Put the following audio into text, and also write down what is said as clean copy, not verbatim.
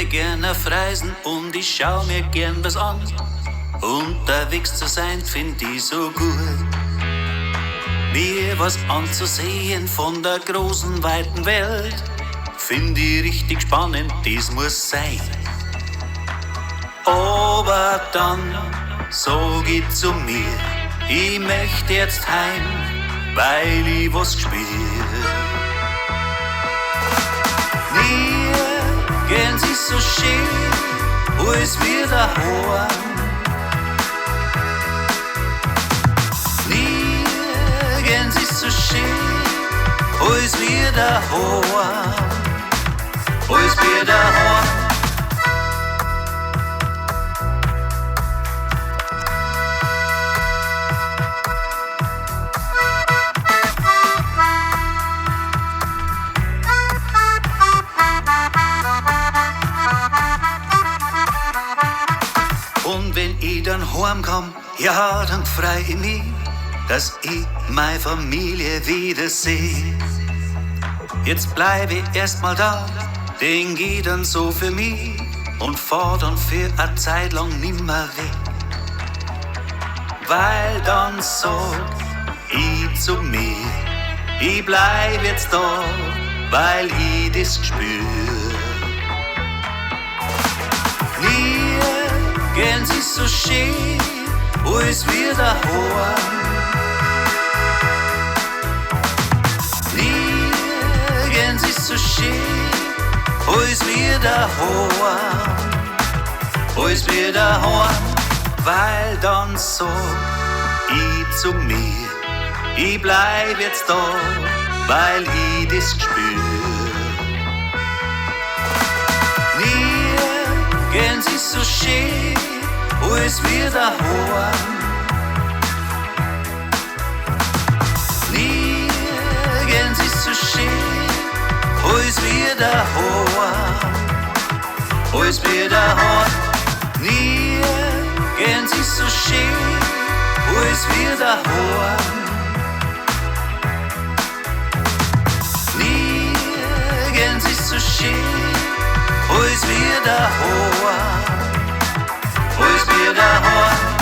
mich gern auf Reisen und ich schau mir gern was an. Unterwegs zu sein find ich so gut. Mir was anzusehen von der großen, weiten Welt find ich richtig spannend, das muss sein. Aber dann sag ich zu mir, ich möchte jetzt heim, weil ich was gespür. Nirgends ist so schön, als wir daheim. Nirgends ist so schön, als wir daheim. Als wir daheim. Und wenn ich dann heimkomm, ja, dann freu ich mich, dass ich meine Familie wieder seh. Jetzt bleib ich erstmal da, denk ich dann so für mich und fahr dann für a Zeit lang nimmer weg. Weil dann sag ich zu mir, ich bleib jetzt da, weil ich das spür. Nirgends ist so schön, als wir daheim. Nirgends ist so schön, als wir daheim. Als wir daheim. Weil dann sag ich zu mir, ich bleib jetzt da, weil ich das spür. Nirgends ist so schön, als wir daheim. Nirgends ist so schön, als wir daheim. Als wir daheim. Nirgends ist so schön, als wir daheim. Nirgends ist so schön, als wir daheim. Als wir daheim.